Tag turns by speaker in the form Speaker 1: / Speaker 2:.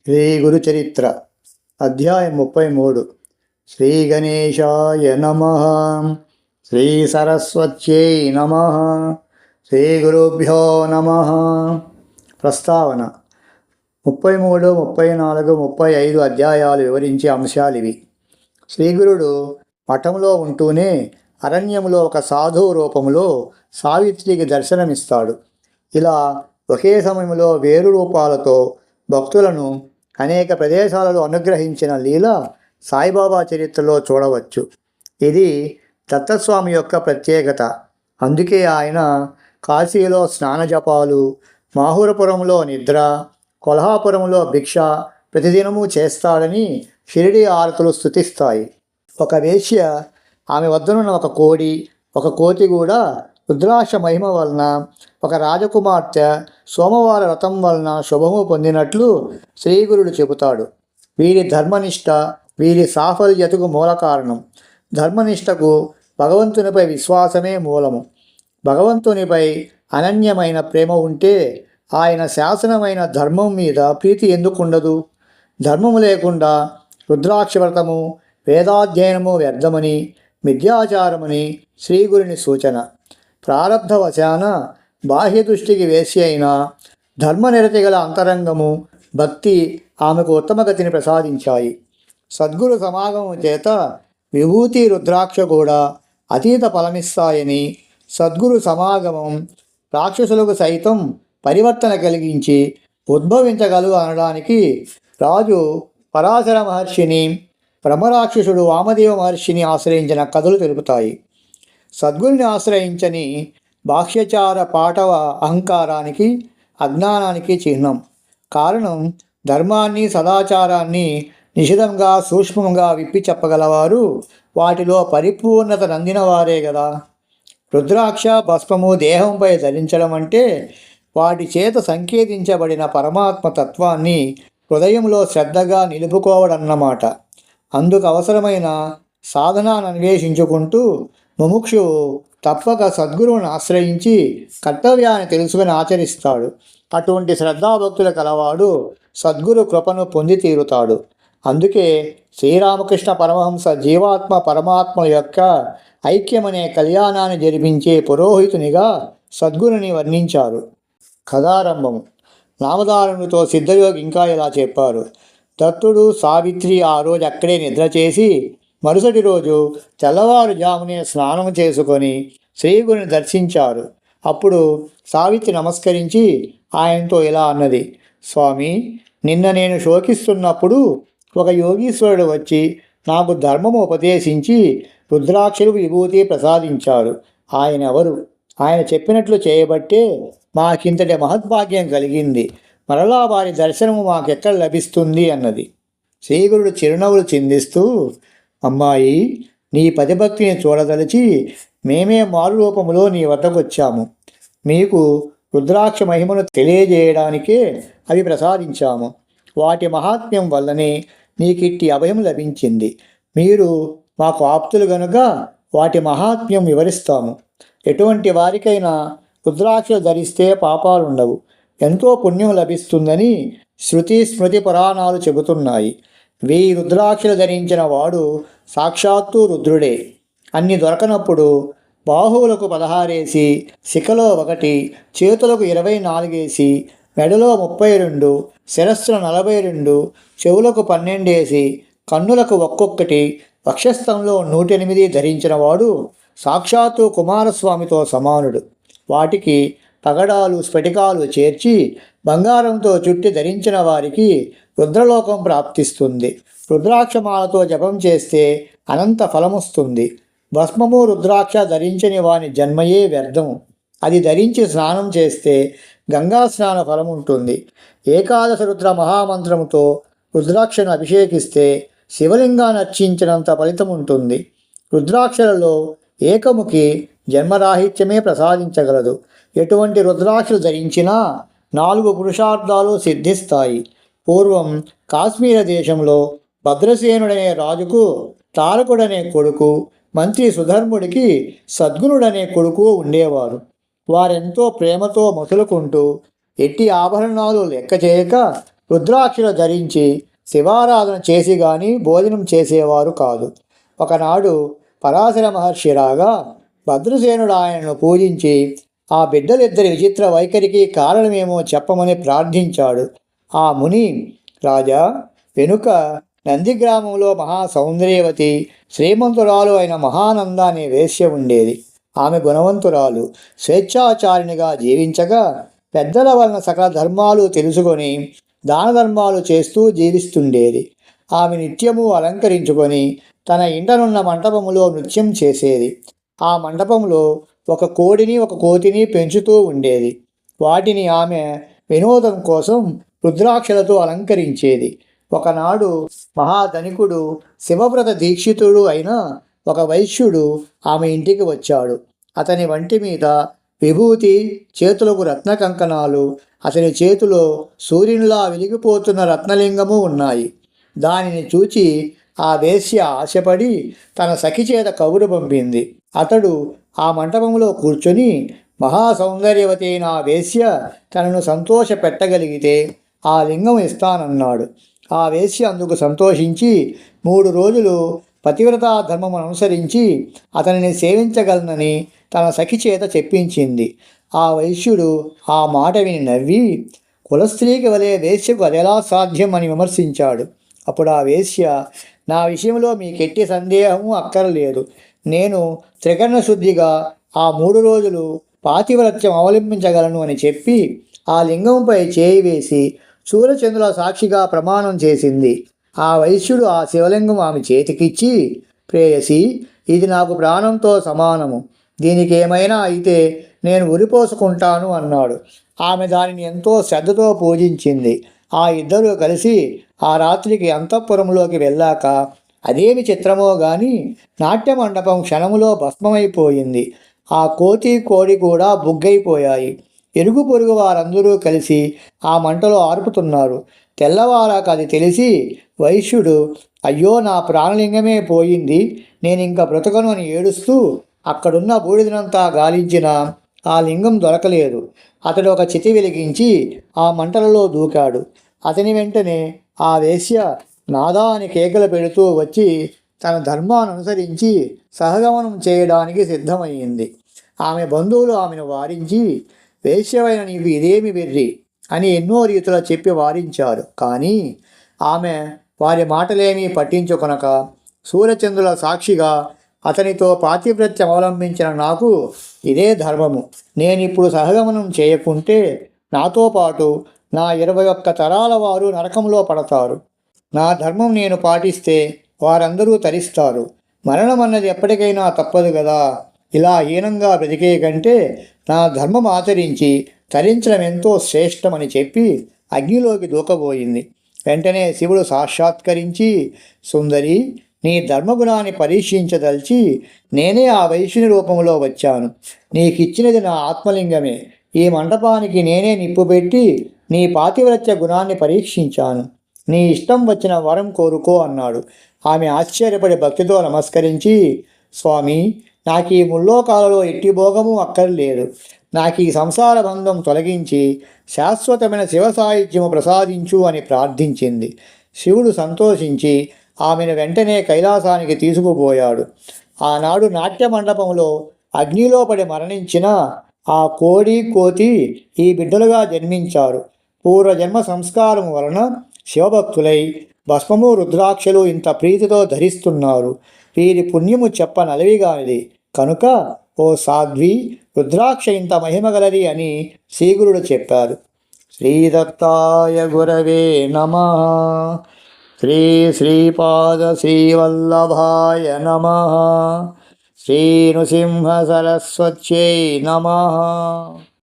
Speaker 1: శ్రీ గురుచరిత్ర అధ్యాయం 33. శ్రీ గణేశాయ నమ. శ్రీ సరస్వత్యై నమ. శ్రీ గురుభ్యో నమ. ప్రస్తావన 33, 34, 35 అధ్యాయాలు వివరించే అంశాలివి. శ్రీగురుడు మఠంలో ఉంటూనే అరణ్యంలో ఒక సాధువు రూపంలో సావిత్రికి దర్శనమిస్తాడు. ఇలా ఒకే సమయంలో వేరు రూపాలతో భక్తులను అనేక ప్రదేశాలలో అనుగ్రహించిన లీల సాయిబాబా చరిత్రలో చూడవచ్చు. ఇది దత్తస్వామి యొక్క ప్రత్యేకత. అందుకే ఆయన కాశీలో స్నాన జపాలు, మాహూరపురంలో నిద్ర, కొల్హాపురంలో భిక్ష ప్రతిదినము చేస్తాడని షిరిడి ఆరతులు స్తుతిస్తాయి. ఒక వేశ్య ఆమె వద్దనున్న ఒక కోతి కూడా రుద్రాక్ష మహిమ వలన, ఒక రాజకుమార్తె సోమవార వ్రతం వలన శుభము పొందినట్లు శ్రీగురుడు చెబుతాడు. వీరి ధర్మనిష్ట వీరి సాఫల్యతకు మూల కారణం. ధర్మనిష్టకు భగవంతునిపై విశ్వాసమే మూలము. భగవంతునిపై అనన్యమైన ప్రేమ ఉంటే ఆయన శాసనమైన ధర్మం మీద ప్రీతి ఎందుకుండదు? ధర్మము లేకుండా రుద్రాక్ష వ్రతము, వేదాధ్యయనము వ్యర్థమని, మిథ్యాచారమని శ్రీగురుని సూచన. ప్రారబ్ధవశాన బాహ్య దృష్టికి వేసి అయిన ధర్మనిరతి గల అంతరంగము, భక్తి ఆమెకు ఉత్తమగతిని ప్రసాదించాయి. సద్గురు సమాగమం చేత విభూతి రుద్రాక్ష కూడా అతీత ఫలమిస్తాయని, సద్గురు సమాగమం రాక్షసులకు సైతం పరివర్తన కలిగించి ఉద్భవించగలవు అనడానికి రాజు పరాశర మహర్షిని, బ్రహ్మరాక్షసుడు వామదేవ మహర్షిని ఆశ్రయించిన కథలు తెలుపుతాయి. సద్గురుని ఆశ్రయించని బాహ్యచార పాటవ అహంకారానికి, అజ్ఞానానికి చిహ్నం. కారణం ధర్మాన్ని, సదాచారాన్ని నిశితంగా సూక్ష్మంగా విప్పి చెప్పగలవారు వాటిలో పరిపూర్ణత నందిన వారే గదా. రుద్రాక్ష భస్మము దేహంపై ధరించడం అంటే వాటి చేత సంకేతించబడిన పరమాత్మ తత్వాన్ని హృదయంలో శ్రద్ధగా నిలుపుకోవడన్నమాట. అందుకు అవసరమైన సాధనాన్ని అన్వేషించుకుంటూ ముముక్షువు తప్పక సద్గురువును ఆశ్రయించి కర్తవ్యాన్ని తెలుసుకుని ఆచరిస్తాడు. అటువంటి శ్రద్ధాభక్తుల కలవాడు సద్గురు కృపను పొంది తీరుతాడు. అందుకే శ్రీరామకృష్ణ పరమహంస జీవాత్మ పరమాత్మల యొక్క ఐక్యమనే కళ్యాణాన్ని జరిపించే పురోహితునిగా సద్గురుని వర్ణించారు. కథారంభము. నామధారణతో సిద్ధయోగి ఇంకా ఇలా చెప్పారు. దత్తుడు, సావిత్రి ఆ రోజు అక్కడే నిద్ర చేసి మరుసటి రోజు తెల్లవారుజామునే స్నానం చేసుకొని శ్రీగురిని దర్శించారు. అప్పుడు సావిత్రి నమస్కరించి ఆయనతో ఇలా అన్నది. స్వామి, నిన్న నేను శోకిస్తున్నప్పుడు ఒక యోగీశ్వరుడు వచ్చి నాకు ధర్మము ఉపదేశించి రుద్రాక్షలు విభూతి ప్రసాదించారు. ఆయన ఎవరు? ఆయన చెప్పినట్లు చేయబట్టే మాకింతటి మహద్భాగ్యం కలిగింది. మరలా వారి దర్శనము మాకెక్కడ లభిస్తుంది అన్నది. శ్రీగురుడు చిరునవ్వులు చిందిస్తూ, అమ్మాయి, నీ పతిభక్తిని చూడదలిచి మేమే మారు రూపములో నీ వద్దకు వచ్చాము. మీకు రుద్రాక్ష మహిమను తెలియజేయడానికే అవి ప్రసాదించాము. వాటి మహాత్మ్యం వల్లనే నీకిట్టి అభయం లభించింది. మీరు మాకు ఆప్తులు గనుక వాటి మహాత్మ్యం వివరిస్తాము. ఎటువంటి వారికైనా రుద్రాక్షలు ధరిస్తే పాపాలుండవు, ఎంతో పుణ్యం లభిస్తుందని శృతి స్మృతి పురాణాలు చెబుతున్నాయి. 1000 రుద్రాక్షలు ధరించిన వాడు సాక్షాత్తు రుద్రుడే. అన్ని దొరకనప్పుడు బాహువులకు 16 శిఖలో 1, చేతులకు 24 మెడలో 32, శిరస్సున 42, చెవులకు 12 కన్నులకు ఒక్కొక్కటి, వక్షస్థంలో 108 ధరించిన వాడు సాక్షాత్తు కుమారస్వామితో సమానుడు. వాటికి పగడాలు, స్ఫటికాలు చేర్చి బంగారంతో చుట్టి ధరించిన వారికి రుద్రలోకం ప్రాప్తిస్తుంది. రుద్రాక్షమాలతో జపం చేస్తే అనంత ఫలముస్తుంది. భస్మము, రుద్రాక్ష ధరించని వాని జన్మయే వ్యర్థము. అది ధరించి స్నానం చేస్తే గంగా స్నాన ఫలం ఉంటుంది. ఏకాదశ రుద్ర మహామంత్రముతో రుద్రాక్షను అభిషేకిస్తే శివలింగాన్ని అర్చించినంత ఫలితం ఉంటుంది. రుద్రాక్షలలో ఏకముఖి జన్మరాహిత్యమే ప్రసాదించగలదు. ఎటువంటి రుద్రాక్షలు ధరించినా 4 పురుషార్థాలు సిద్ధిస్తాయి. పూర్వం కాశ్మీర దేశంలో భద్రసేనుడనే రాజుకు తారకుడనే కొడుకు, మంత్రి సుధర్ముడికి సద్గుణుడనే కొడుకు ఉండేవారు. వారెంతో ప్రేమతో మసులుకుంటూ ఎట్టి ఆభరణాలు లెక్క చేయక రుద్రాక్షలు ధరించి శివారాధన చేసి గాని భోజనం చేసేవారు కాదు. ఒకనాడు పరాశర మహర్షి రాగా భద్రసేనుడు ఆయనను పూజించి ఆ బిడ్డలిద్దరి విచిత్ర వైఖరికి కారణమేమో చెప్పమని ప్రార్థించాడు. ఆ ముని, రాజా, వెనుక నందిగ్రామంలో మహా సౌందర్యవతి శ్రీమంతురాలు అయిన మహానంద అనే వేశ్య ఉండేది. ఆమె గుణవంతురాలు, స్వేచ్ఛాచారిణిగా జీవించగా పెద్దల వలన సకల ధర్మాలు తెలుసుకొని దాన ధర్మాలు చేస్తూ జీవిస్తుండేది. ఆమె నిత్యము అలంకరించుకొని తన ఇంటనున్న మంటపములో నృత్యం చేసేది. ఆ మండపంలో ఒక కోడిని ఒక కోతిని పెంచుతూ ఉండేది. వాటిని ఆమె వినోదం కోసం రుద్రాక్షలతో అలంకరించేది. ఒకనాడు మహాధనికుడు శివవ్రత దీక్షితుడు అయిన ఒక వైశ్యుడు ఆమె ఇంటికి వచ్చాడు. అతని వంటి మీద విభూతి, చేతులకు రత్న కంకణాలు, అతని చేతిలో సూర్యునిలా వెలిగిపోతున్న రత్నలింగము ఉన్నాయి. దానిని చూచి ఆ వేశ్య ఆశపడి తన సఖి చేత కబురు పంపింది. అతడు ఆ మంటపంలో కూర్చొని మహాసౌందర్యవతి అయిన ఆ వేశ్య తనను సంతోష పెట్టగలిగితే ఆ లింగం ఇస్తానన్నాడు. ఆ వేశ్య అందుకు సంతోషించి 3 రోజులు పతివ్రతా ధర్మం అనుసరించి అతనిని సేవించగలనని తన సఖి చేత చెప్పించింది. ఆ వైశ్యుడు ఆ మాట విని నవ్వి, కులస్త్రీకి వలె వేశ్యకు అదెలా సాధ్యం అని విమర్శించాడు. అప్పుడు ఆ వేశ్య, నా విషయంలో మీకెట్టి సందేహము అక్కరలేదు. నేను త్రికరణ శుద్ధిగా ఆ 3 రోజులు పాతివ్రత్యం అవలంబించగలను అని చెప్పి ఆ లింగంపై చేయి వేసి సూర్యచంద్రుల సాక్షిగా ప్రమాణం చేసింది. ఆ వైశ్యుడు ఆ శివలింగం ఆమె చేతికిచ్చి, ప్రేయసి, ఇది నాకు ప్రాణంతో సమానము. దీనికి ఏమైనా అయితే నేను ఉరిపోసుకుంటాను అన్నాడు. ఆమె దానిని ఎంతో శ్రద్ధతో పూజించింది. ఆ ఇద్దరూ కలిసి ఆ రాత్రికి అంతఃపురంలోకి వెళ్ళాక అదేమి చిత్రమో గాని నాట్య మండపం క్షణములో భస్మమైపోయింది. ఆ కోతి కోడి కూడా బుగ్గైపోయాయి. ఇరుగు పొరుగు వారందరూ కలిసి ఆ మంటలో ఆర్పుతున్నారు. తెల్లవారాక అది తెలిసి వైశ్యుడు, అయ్యో, నా ప్రాణలింగమే పోయింది, నేనింక బ్రతకను అని ఏడుస్తూ అక్కడున్న బూడిదనంతా గాలించిన ఆ లింగం దొరకలేదు. అతడు ఒక చితి వెలిగించి ఆ మంటలలో దూకాడు. అతని వెంటనే ఆ వేశ్య నాదా అని కేకలు పెడుతూ వచ్చి తన ధర్మాన్ని అనుసరించి సహగమనం చేయడానికి సిద్ధమయ్యింది. ఆమె బంధువులు ఆమెను వారించి, వేశ్యవైన నీకు ఇదేమి వెర్రి అని ఎన్నో రీతులా చెప్పి వారించారు. కానీ ఆమె వారి మాటలేమీ పట్టించుకొనక సూర్యచంద్రుల సాక్షిగా అతనితో పాతివ్రత్యం అవలంబించిన నాకు ఇదే ధర్మము. నేనిప్పుడు సహగమనం చేయకుంటే నాతో పాటు నా 21 తరాల వారు నరకంలో పడతారు. నా ధర్మం నేను పాటిస్తే వారందరూ తరిస్తారు. మరణం అన్నది ఎప్పటికైనా తప్పదు కదా. ఇలా హీనంగా బ్రతికే కంటే నా ధర్మం ఆచరించి తరించడం ఎంతో శ్రేష్టమని చెప్పి అగ్నిలోకి దూకబోయింది. వెంటనే శివుడు సాక్షాత్కరించి, సుందరి, నీ ధర్మగుణాన్ని పరీక్షించదలిచి నేనే ఆ వైశ్యుని రూపంలో వచ్చాను. నీకిచ్చినది నా ఆత్మలింగమే. ఈ మంటపానికి నేనే నిప్పు పెట్టి నీ పాతివ్రత్య గుణాన్ని పరీక్షించాను. నీ ఇష్టం వచ్చిన వరం కోరుకో అన్నాడు. ఆమె ఆశ్చర్యపడి భక్తితో నమస్కరించి, స్వామి, నాకు ఈ ముల్లోకాలలో ఎట్టి భోగము అక్కర్లేదు. నాకు ఈ సంసార బంధం తొలగించి శాశ్వతమైన శివ సాహిత్యము ప్రసాదించు అని ప్రార్థించింది. శివుడు సంతోషించి ఆమెను వెంటనే కైలాసానికి తీసుకుపోయాడు. ఆనాడు నాట్య మండపంలో అగ్నిలో పడి మరణించిన ఆ కోడి కోతి ఈ బిడ్డలుగా జన్మించారు. పూర్వజన్మ సంస్కారం వలన శివభక్తులై భస్మము రుద్రాక్షలు ఇంత ప్రీతితో ధరిస్తున్నారు. వీరి పుణ్యము చెప్పనలవిగానిది కనుక ఓ సాధ్వి, రుద్రాక్ష ఇంత మహిమగలది అని శ్రీగురుడు చెప్పారు. శ్రీదత్తాయ గురవే నమః. శ్రీ శ్రీపాద శ్రీవల్లభాయ నమః. శ్రీ నృసింహ సరస్వత్యై నమః.